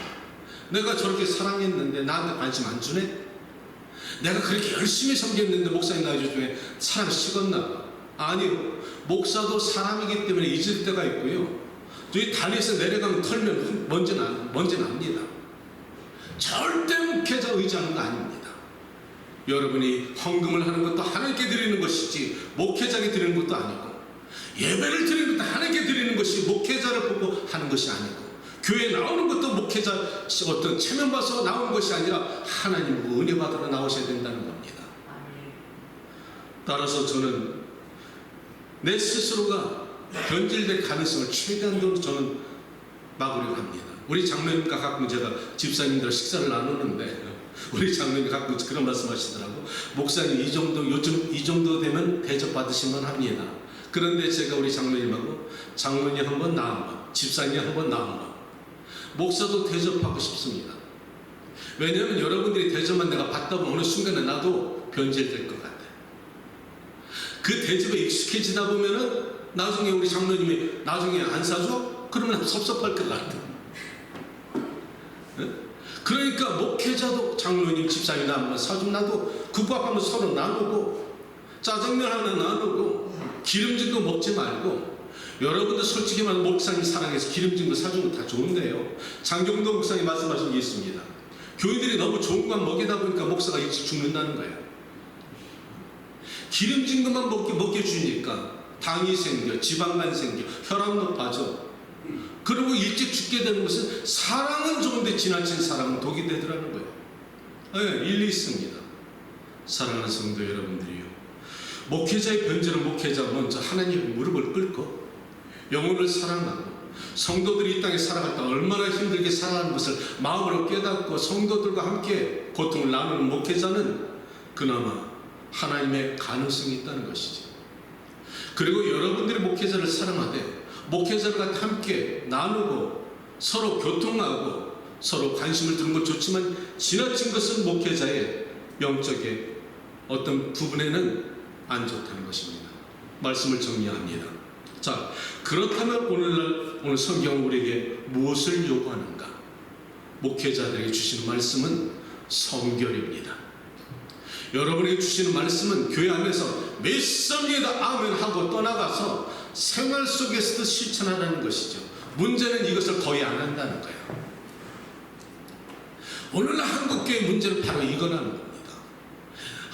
내가 저렇게 사랑했는데 나한테 관심 안 주네? 내가 그렇게 열심히 섬겼는데 목사님 나중에 사랑 식었나? 아니요. 목사도 사람이기 때문에 잊을 때가 있고요. 저희 다리에서 내려가면 털면 먼지 납니다. 절대 목회자 의지하는 거 아닙니다. 여러분이 헌금을 하는 것도 하나님께 드리는 것이지 목회자에게 드리는 것도 아니고 예배를 드리는 것도 하나님께 드리는 것이 목회자를 보고 하는 것이 아니고 교회에 나오는 것도 목회자 어떤 체면 봐서 나오는 것이 아니라 하나님 보고 은혜 받으러 나오셔야 된다는 겁니다. 따라서 저는 내 스스로가 변질될 가능성을 최대한으로 저는 막으려고 합니다. 우리 장로님과 가끔 제가 집사님들 식사를 나누는데 우리 장로님이 가끔 그런 말씀 하시더라고. 목사님 요즘 이 정도 되면 대접 받으시면 합니다. 그런데 제가 우리 장로님하고 장로님 한 번, 나 한 번, 집사님 한 번, 나 한 번. 목사도 대접하고 싶습니다. 왜냐하면 여러분들이 대접만 내가 받다 보면 어느 순간에 나도 변질될 것 같아요. 그 대접에 익숙해지다 보면은 나중에 우리 장로님이 나중에 안 사줘? 그러면 섭섭할 것 같아. 네? 그러니까 목회자도 장로님 집사님이나 한번 사주면 나도 국밥 한번 서로 나누고 짜장면 하나 나누고 기름진 거 먹지 말고 여러분들 솔직히 말해 목사님 사랑해서 기름진 거 사주면 다 좋은데요. 장경도 목사님 말씀하신 게 있습니다. 교인들이 너무 좋은 것만 먹이다 보니까 목사가 일찍 죽는다는 거예요. 기름진 것만 먹게 주니까 당이 생겨, 지방간 생겨, 혈압 높아져. 그리고 일찍 죽게 되는 것은 사랑은 좋은데 지나친 사랑은 독이 되더라는 거예요. 네, 일리 있습니다. 사랑하는 성도 여러분들이요. 목회자의 변질은 목회자가 먼저 하나님의 무릎을 꿇고 영혼을 사랑하고 성도들이 이 땅에 살아갈 때 얼마나 힘들게 살아가는 것을 마음으로 깨닫고 성도들과 함께 고통을 나누는 목회자는 그나마 하나님의 가능성이 있다는 것이죠. 그리고 여러분들이 목회자를 사랑하되 목회자들과 함께 나누고 서로 교통하고 서로 관심을 두는 건 좋지만 지나친 것은 목회자의 영적의 어떤 부분에는 안 좋다는 것입니다. 말씀을 정리합니다. 자, 그렇다면 오늘 성경은 우리에게 무엇을 요구하는가? 목회자들에게 주시는 말씀은 성결입니다. 여러분에게 주시는 말씀은 교회 안에서 믿습니다 아멘 하고 떠나가서 생활 속에서도 실천하라는 것이죠. 문제는 이것을 거의 안 한다는 거예요. 오늘날 한국교회 문제는 바로 이거라는 겁니다.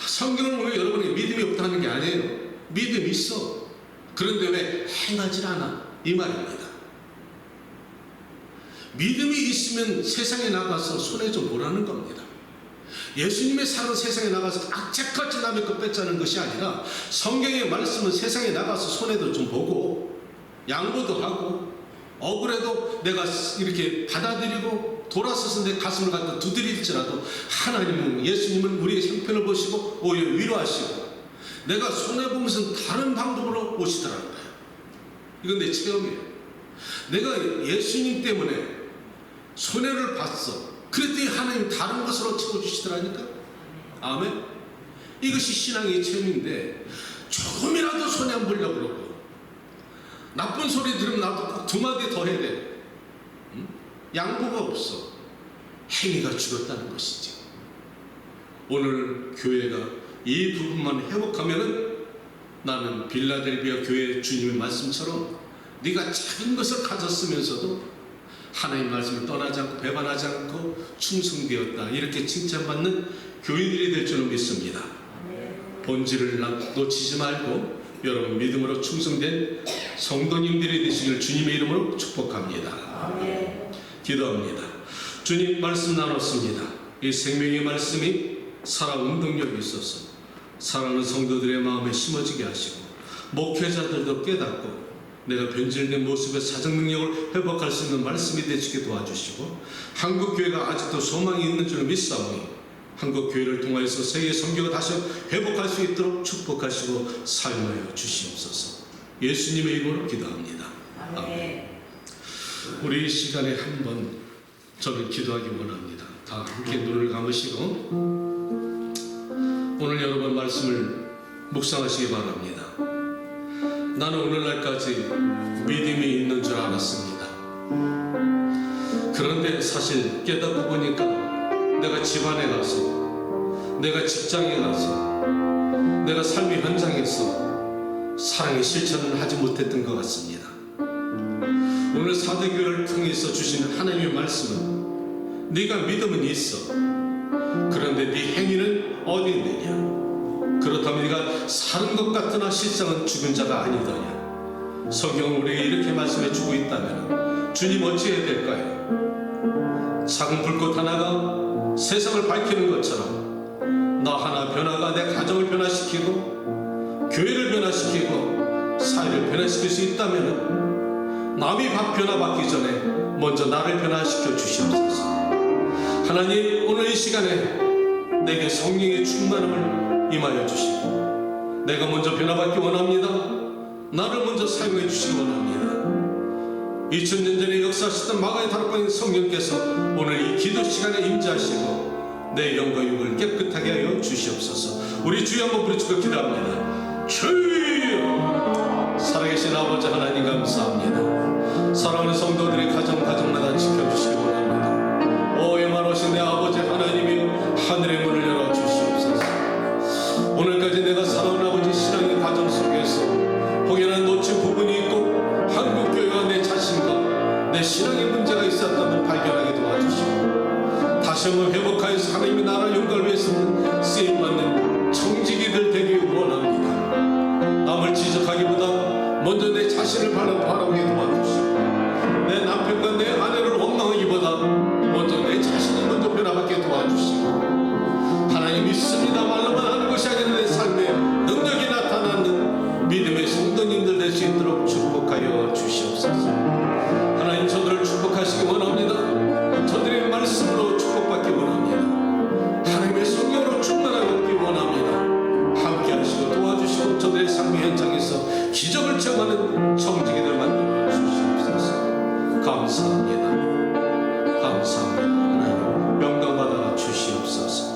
성경을 보면 여러분에게 믿음이 없다는 게 아니에요. 믿음이 있어. 그런데 왜 행하질 않아? 이 말입니다. 믿음이 있으면 세상에 나가서 손해 좀 보라는 겁니다. 예수님의 사는 세상에 나가서 악착같이 남의 것 뺏자는 것이 아니라 성경의 말씀은 세상에 나가서 손해도 좀 보고 양보도 하고 억울해도 내가 이렇게 받아들이고 돌아서서 내 가슴을 갖다 두드릴지라도 하나님은, 예수님은 우리의 형편을 보시고 오히려 위로하시고 내가 손해보면서 다른 방법으로 오시더라는 거예요. 이건 내 체험이에요. 내가 예수님 때문에 손해를 봤어. 그랬더니 하나님 다른 것으로 채워주시더라니까. 아멘. 이것이 신앙의 체험인데 조금이라도 손해 안 보려고 그러고 나쁜 소리 들으면 나도 꼭 두 마디 더 해야 돼. 양보가 없어. 행위가 죽었다는 것이지. 오늘 교회가 이 부분만 회복하면은 나는 빌라델비아 교회 주님의 말씀처럼 네가 작은 것을 가졌으면서도 하나님 말씀을 떠나지 않고 배반하지 않고 충성되었다, 이렇게 칭찬받는 교인들이 될 줄은 믿습니다. 본질을 놓치지 말고 여러분 믿음으로 충성된 성도님들이 되시길 주님의 이름으로 축복합니다. 기도합니다. 주님 말씀 나눴습니다. 이 생명의 말씀이 살아 운동력이 있어서 사랑하는 성도들의 마음에 심어지게 하시고 목회자들도 깨닫고 내가 변질된 모습의 사정 능력을 회복할 수 있는 말씀이 되시게 도와주시고 한국교회가 아직도 소망이 있는 줄 믿사오니 한국교회를 통하여서 세계 선교가 다시 회복할 수 있도록 축복하시고 사용하여 주시옵소서. 예수님의 이름으로 기도합니다. 아멘. 우리 이 시간에 한번 저는 기도하기 원합니다. 다 함께 눈을 감으시고 오늘 여러 번 말씀을 묵상하시기 바랍니다. 나는 오늘날까지 믿음이 있는 줄 알았습니다. 그런데 사실 깨닫고 보니까 내가 집안에 가서, 내가 직장에 가서, 내가 삶의 현장에서 사랑의 실천을 하지 못했던 것 같습니다. 오늘 사도교회를 통해서 주시는 하나님의 말씀은 네가 믿음은 있어. 그런데 네 행위는 어디 있느냐? 그렇다면 네가 사는 것 같으나 실상은 죽은 자가 아니더냐? 성경은 우리에게 이렇게 말씀해 주고 있다면 주님 어찌해야 될까요? 작은 불꽃 하나가 세상을 밝히는 것처럼 나 하나 변화가 내 가정을 변화시키고 교회를 변화시키고 사회를 변화시킬 수 있다면 남이 변화받기 전에 먼저 나를 변화시켜 주시옵소서. 하나님, 오늘 이 시간에 내게 성령의 충만함을 임하여 주시고 내가 먼저 변화받기 원합니다. 나를 먼저 사용해 주시기 원합니다. 2000년 전에 역사하셨던 마가의 다락방인 성령께서 오늘 이 기도 시간에 임재하시고 내 영과 육을 깨끗하게 하여 주시옵소서. 우리 주여 한번 부르짖고 기도합니다. 주여! 살아계신 아버지 하나님 감사합니다. 사랑하는 성도들의 가정마다 지켜주시기 원합니다. 오 영원하신 내 아버지 하나님이 하늘의 문을 열어주시옵소서. 오늘까지 내가 살아온 아버지 신앙의 가정 속에서 혹여나 놓친 부분이 있고 한국교회와 내 자신과 내 신앙의 문제가 있었다면 발견하게 도와주시고 다시 한번 회복하여서 하나님의 나라 영광을 위해서 쓰임받는 청지기들 되기 원합니다. 남을 지적하기보다 먼저 내 자신을 바라보게 도와주시고 내 남편과 내 아내를 원망하기보다 먼저 내 자신을 먼저 변화받게 도와주시고 하나님 믿습니다 말로만 하는 것이 아니라 내 삶에 능력이 나타나는 믿음의 성도님들 될 수 있도록 축복하여 주시옵소서. 하나님 저들을 축복하시기 원합니다. 저들의 말씀으로 축복받기 원합니다. 하나님의 성령으로 충만하기 원합니다. 함께 하시고 도와주시고 저들의 삶의 현장에서 기적을 체험하는 청지기들 만들어 주시옵소서. 감사합니다. 감사합니다. 하나님 영광받아 주시옵소서.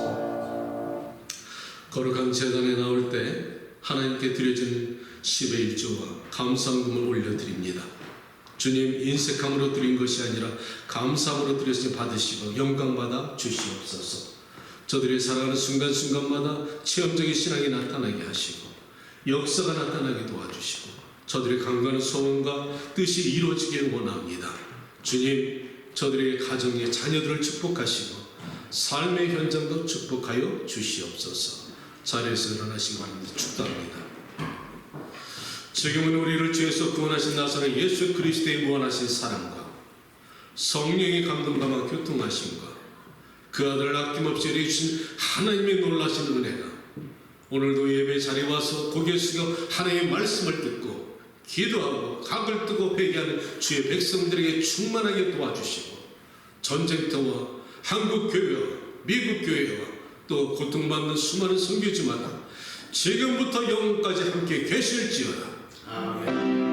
거룩한 제단에 나올 때 하나님께 드려진 10의 1조와 감사금을 올려드립니다. 주님 인색함으로 드린 것이 아니라 감사함으로 드렸으니 받으시고 영광받아 주시옵소서. 저들이 살아가는 순간순간마다 체험적인 신앙이 나타나게 하시고 역사가 나타나게 도와주시고 저들의 간과한 소원과 뜻이 이루어지길 원합니다. 주님 저들의 가정의 자녀들을 축복하시고 삶의 현장도 축복하여 주시옵소서. 자리에서 일어나시기 바랍니다. 축도합니다. 지금은 우리를 죄에서 구원하신 나사렛 예수 그리스도의 무한하신 사랑과 성령의 감동감화 교통하심과 그 아들을 아낌없이 내주신 하나님의 놀라신 은혜가 오늘도 예배 자리에 와서 고개 숙여 하나님의 말씀을 듣고 기도하고 각을 뜨고 회개하는 주의 백성들에게 충만하게 도와주시고 전쟁터와 한국 교회와 미국 교회와 또 고통받는 수많은 선교지마다 지금부터 영원까지 함께 계실지어다. 아멘.